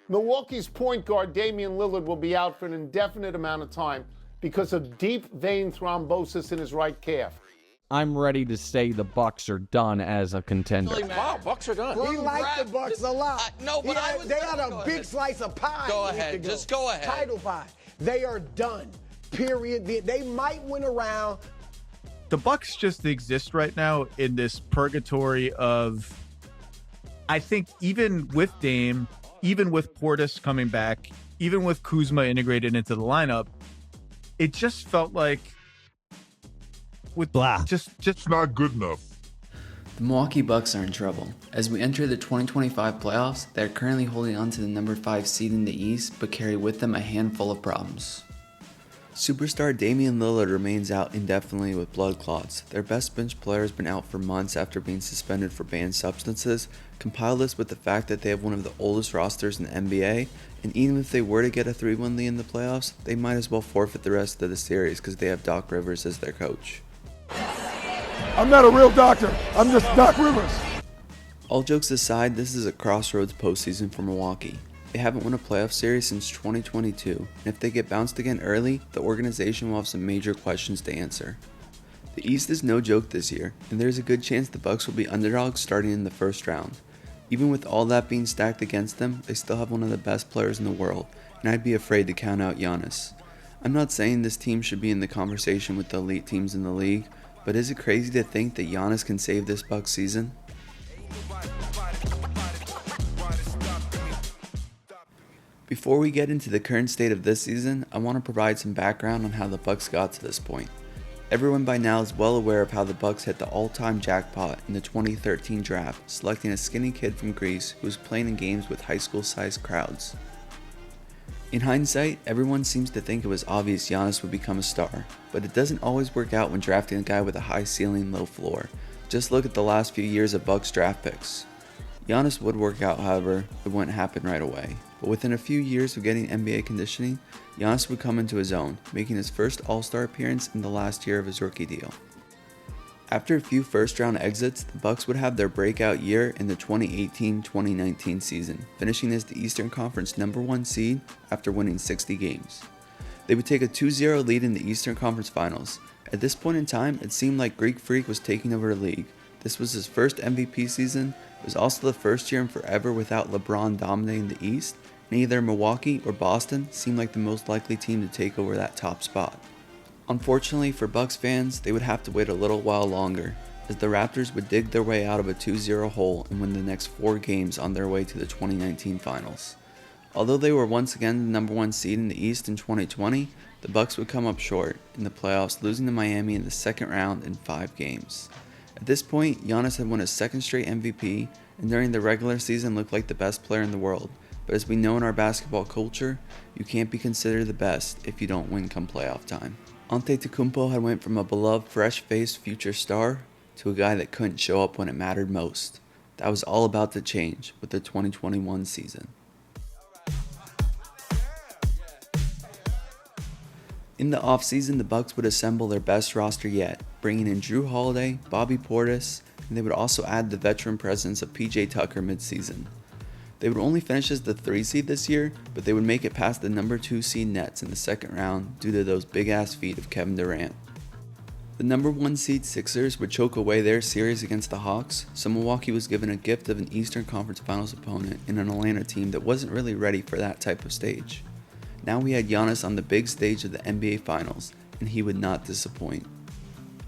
Milwaukee's point guard Damian Lillard will be out for an indefinite amount of time because of deep vein thrombosis in his right calf. I'm ready to say the Bucks are done as a contender. Wow, Bucks are done. He liked the Bucks a lot. No, but they had a big slice of pie. Go ahead, just go ahead. Title pie. They are done. Period. They might win a round. The Bucks just exist right now in this purgatory of, I think, even with Dame, even with Portis coming back, even with Kuzma integrated into the lineup, it just felt like with blah. Just not good enough. The Milwaukee Bucks are in trouble. As we enter the 2025 playoffs, they are currently holding on to the number 5 seed in the East, but carry with them a handful of problems. Superstar Damian Lillard remains out indefinitely with blood clots. Their best bench player has been out for months after being suspended for banned substances. Compile this with the fact that they have one of the oldest rosters in the NBA, and even if they were to get a 3-1 lead in the playoffs, they might as well forfeit the rest of the series because they have Doc Rivers as their coach. I'm not a real doctor. I'm just Doc Rivers. All jokes aside, this is a crossroads postseason for Milwaukee. They haven't won a playoff series since 2022, and if they get bounced again early, the organization will have some major questions to answer. The East is no joke this year, and there's a good chance the Bucks will be underdogs starting in the first round. Even with all that being stacked against them, they still have one of the best players in the world, and I'd be afraid to count out Giannis. I'm not saying this team should be in the conversation with the elite teams in the league, but is it crazy to think that Giannis can save this Bucks season? Before we get into the current state of this season, I want to provide some background on how the Bucks got to this point. Everyone by now is well aware of how the Bucks hit the all-time jackpot in the 2013 draft, selecting a skinny kid from Greece who was playing in games with high school-sized crowds. In hindsight, everyone seems to think it was obvious Giannis would become a star, but it doesn't always work out when drafting a guy with a high ceiling, low floor. Just look at the last few years of Bucks draft picks. Giannis would work out, however, it wouldn't happen right away. But within a few years of getting NBA conditioning, Giannis would come into his own, making his first All-Star appearance in the last year of his rookie deal. After a few first-round exits, the Bucks would have their breakout year in the 2018-2019 season, finishing as the Eastern Conference #1 seed after winning 60 games. They would take a 2-0 lead in the Eastern Conference Finals. At this point in time, it seemed like Greek Freak was taking over the league. This was his first MVP season. It was also the first year in forever without LeBron dominating the East, and either Milwaukee or Boston seemed like the most likely team to take over that top spot. Unfortunately for Bucks fans, they would have to wait a little while longer, as the Raptors would dig their way out of a 2-0 hole and win the next 4 games on their way to the 2019 Finals. Although they were once again the #1 seed in the East in 2020, the Bucks would come up short in the playoffs, losing to Miami in the second round in 5 games. At this point, Giannis had won his second straight MVP, and during the regular season looked like the best player in the world. But as we know in our basketball culture, you can't be considered the best if you don't win come playoff time. Antetokounmpo had went from a beloved fresh-faced future star to a guy that couldn't show up when it mattered most. That was all about to change with the 2021 season. In the offseason, the Bucks would assemble their best roster yet, bringing in Drew Holiday, Bobby Portis, and they would also add the veteran presence of PJ Tucker mid-season. They would only finish as the 3 seed this year, but they would make it past the #2 seed Nets in the second round due to those big-ass feet of Kevin Durant. The #1 seed Sixers would choke away their series against the Hawks, so Milwaukee was given a gift of an Eastern Conference Finals opponent in an Atlanta team that wasn't really ready for that type of stage. Now we had Giannis on the big stage of the NBA Finals, and he would not disappoint.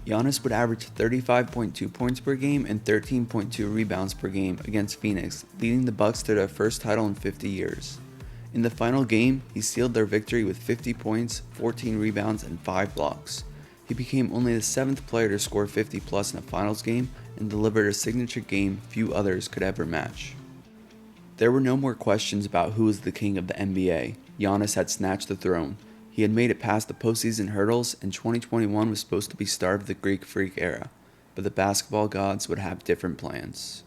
Giannis would average 35.2 points per game and 13.2 rebounds per game against Phoenix, leading the Bucks to their first title in 50 years. In the final game, he sealed their victory with 50 points, 14 rebounds, and 5 blocks. He became only the 7th player to score 50 plus in a finals game and delivered a signature game few others could ever match. There were no more questions about who was the king of the NBA. Giannis had snatched the throne. He had made it past the postseason hurdles, and 2021 was supposed to be start of the Greek Freak era, but the basketball gods would have different plans.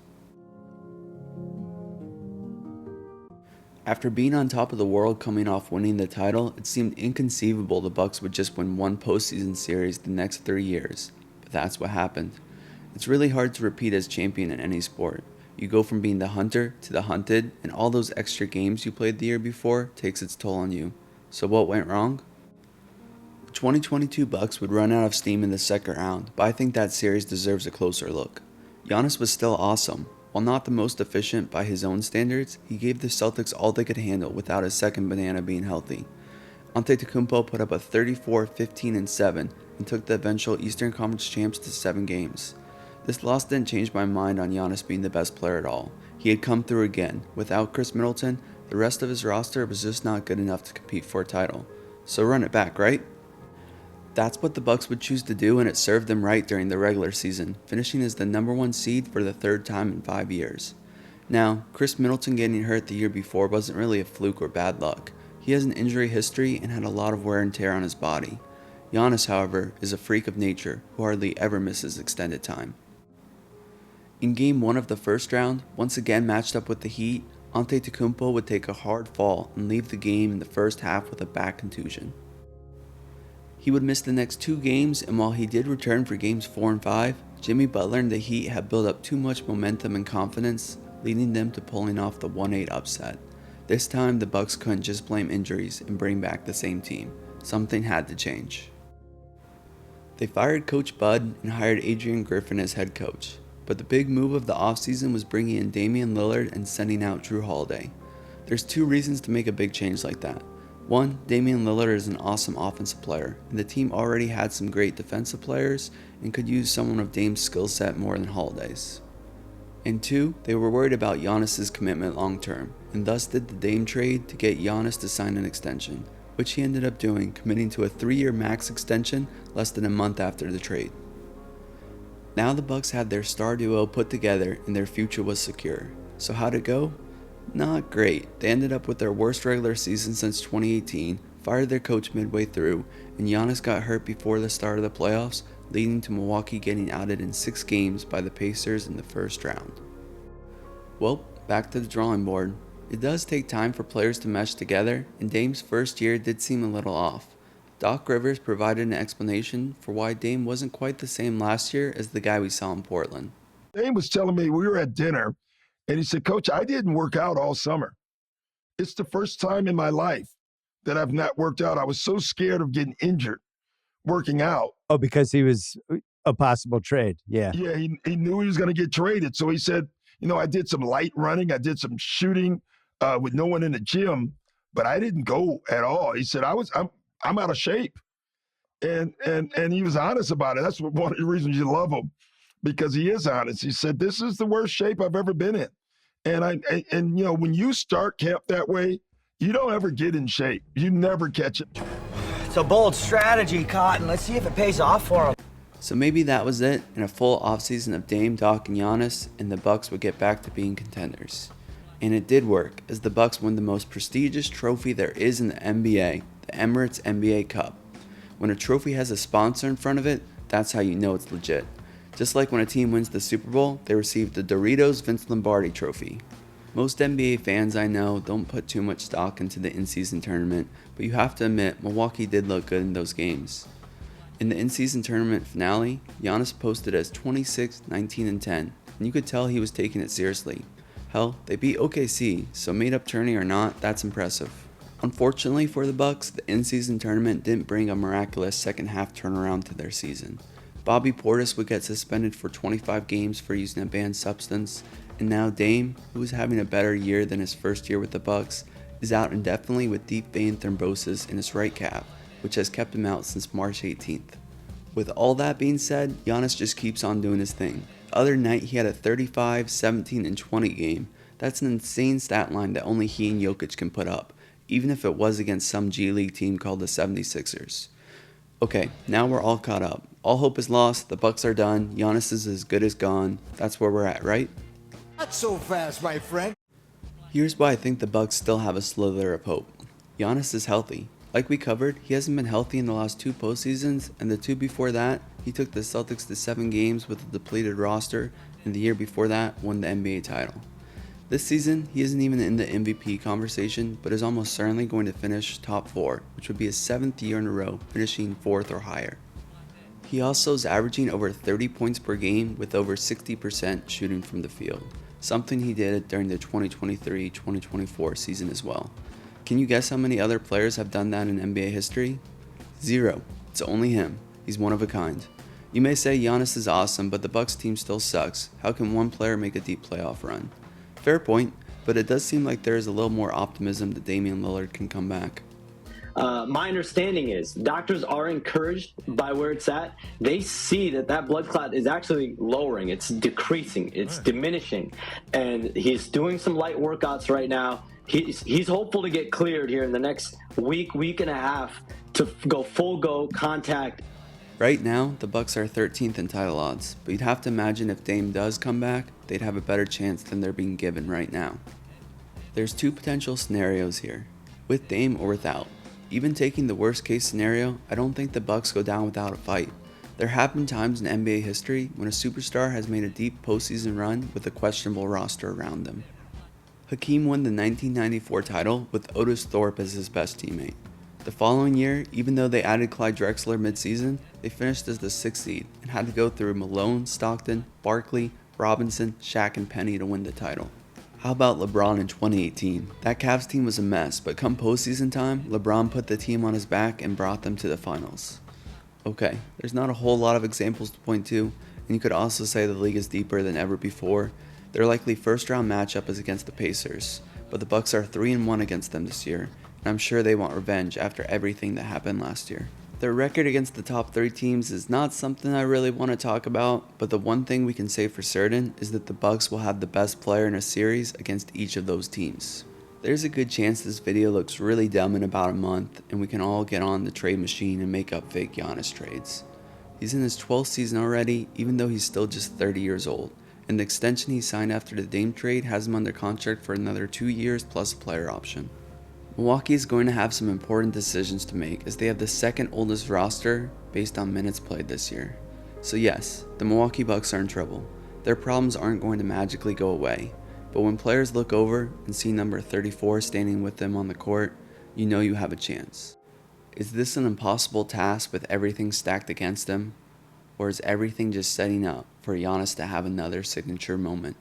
After being on top of the world coming off winning the title, it seemed inconceivable the Bucks would just win one postseason series the next 3 years, but that's what happened. It's really hard to repeat as champion in any sport. You go from being the hunter to the hunted, and all those extra games you played the year before takes its toll on you. So what went wrong? The 2022 Bucks would run out of steam in the second round, but I think that series deserves a closer look. Giannis was still awesome. While not the most efficient by his own standards, he gave the Celtics all they could handle without his second banana being healthy. Antetokounmpo put up a 34, 15, and 7 and took the eventual Eastern Conference champs to 7 games. This loss didn't change my mind on Giannis being the best player at all. He had come through again. Without Chris Middleton, the rest of his roster was just not good enough to compete for a title. So run it back, right? That's what the Bucks would choose to do, and it served them right during the regular season, finishing as the #1 seed for the third time in 5 years. Now, Chris Middleton getting hurt the year before wasn't really a fluke or bad luck. He has an injury history and had a lot of wear and tear on his body. Giannis, however, is a freak of nature who hardly ever misses extended time. In Game 1 of the first round, once again matched up with the Heat, Antetokounmpo would take a hard fall and leave the game in the first half with a back contusion. He would miss the next 2 games, and while he did return for Games 4 and 5, Jimmy Butler and the Heat had built up too much momentum and confidence, leading them to pulling off the 1-8 upset. This time, the Bucks couldn't just blame injuries and bring back the same team. Something had to change. They fired Coach Bud and hired Adrian Griffin as head coach, but the big move of the offseason was bringing in Damian Lillard and sending out Drew Holiday. There's 2 reasons to make a big change like that. One, Damian Lillard is an awesome offensive player, and the team already had some great defensive players and could use someone of Dame's skill set more than Holiday's. And 2, they were worried about Giannis' commitment long term, and thus did the Dame trade to get Giannis to sign an extension, which he ended up doing, committing to a 3-year max extension less than a month after the trade. Now the Bucks had their star duo put together and their future was secure. So how'd it go? Not great. They ended up with their worst regular season since 2018, fired their coach midway through, and Giannis got hurt before the start of the playoffs, leading to Milwaukee getting outed in 6 games by the Pacers in the first round. Well, back to the drawing board. It does take time for players to mesh together, and Dame's first year did seem a little off. Doc Rivers provided an explanation for why Dame wasn't quite the same last year as the guy we saw in Portland. Dame was telling me, we were at dinner, and he said, Coach, I didn't work out all summer. It's the first time in my life that I've not worked out. I was so scared of getting injured working out. Oh, because he was a possible trade. Yeah. Yeah, he knew he was going to get traded. So he said, I did some light running. I did some shooting with no one in the gym, but I didn't go at all. He said, I'm out of shape. And he was honest about it. That's one of the reasons you love him, because he is honest. He said, this is the worst shape I've ever been in. And when you start camp that way, you don't ever get in shape. You never catch it. It's a bold strategy, Cotton. Let's see if it pays off for him. So maybe that was it, and a full offseason of Dame, Doc, and Giannis, and the Bucks would get back to being contenders. And it did work, as the Bucks won the most prestigious trophy there is in the NBA, the Emirates NBA Cup. When a trophy has a sponsor in front of it, that's how you know it's legit. Just like when a team wins the Super Bowl, they receive the Doritos Vince Lombardi Trophy. Most NBA fans I know don't put too much stock into the in-season tournament, but you have to admit Milwaukee did look good in those games. In the in-season tournament finale, Giannis posted as 26, 19, and 10, and you could tell he was taking it seriously. Hell, they beat OKC, so made up tourney or not, that's impressive. Unfortunately for the Bucks, the in-season tournament didn't bring a miraculous second half turnaround to their season. Bobby Portis would get suspended for 25 games for using a banned substance, and now Dame, who is having a better year than his first year with the Bucks, is out indefinitely with deep vein thrombosis in his right calf, which has kept him out since March 18th. With all that being said, Giannis just keeps on doing his thing. The other night he had a 35, 17, and 20 game. That's an insane stat line that only he and Jokic can put up, even if it was against some G League team called the 76ers. Okay, now we're all caught up. All hope is lost, the Bucks are done, Giannis is as good as gone. That's where we're at, right? Not so fast, my friend. Here's why I think the Bucks still have a slither of hope. Giannis is healthy. Like we covered, he hasn't been healthy in the last 2 postseasons, and the 2 before that, he took the Celtics to 7 games with a depleted roster, and the year before that, won the NBA title. This season, he isn't even in the MVP conversation, but is almost certainly going to finish top 4, which would be his 7th year in a row, finishing 4th or higher. He also is averaging over 30 points per game with over 60% shooting from the field. something he did during the 2023-2024 season as well. Can you guess how many other players have done that in NBA history? 0. It's only him. He's one of a kind. You may say Giannis is awesome, but the Bucks team still sucks. How can one player make a deep playoff run? Fair point, but it does seem like there is a little more optimism that Damian Lillard can come back. My understanding is doctors are encouraged by where it's at. They see that blood clot is actually lowering. It's decreasing. It's diminishing. And he's doing some light workouts right now. He's hopeful to get cleared here in the next week and a half to go full contact. Right now, the Bucks are 13th in title odds, but you'd have to imagine if Dame does come back, they'd have a better chance than they're being given right now. There's 2 potential scenarios here, with Dame or without. Even taking the worst case scenario, I don't think the Bucks go down without a fight. There have been times in NBA history when a superstar has made a deep postseason run with a questionable roster around them. Hakeem won the 1994 title with Otis Thorpe as his best teammate. The following year, even though they added Clyde Drexler mid-season, they finished as the 6th seed and had to go through Malone, Stockton, Barkley, Robinson, Shaq, and Penny to win the title. How about LeBron in 2018? That Cavs team was a mess, but come postseason time, LeBron put the team on his back and brought them to the finals. Okay, there's not a whole lot of examples to point to, and you could also say the league is deeper than ever before. Their likely first round matchup is against the Pacers, but the Bucks are 3-1 against them this year, and I'm sure they want revenge after everything that happened last year. Their record against the top 3 teams is not something I really want to talk about, but the one thing we can say for certain is that the Bucks will have the best player in a series against each of those teams. There's a good chance this video looks really dumb in about a month, and we can all get on the trade machine and make up fake Giannis trades. He's in his 12th season already, even though he's still just 30 years old, and the extension he signed after the Dame trade has him under contract for another 2 years plus a player option. Milwaukee is going to have some important decisions to make as they have the 2nd oldest roster based on minutes played this year. So yes, the Milwaukee Bucks are in trouble. Their problems aren't going to magically go away, but when players look over and see number 34 standing with them on the court, you know you have a chance. Is this an impossible task with everything stacked against him? Or is everything just setting up for Giannis to have another signature moment?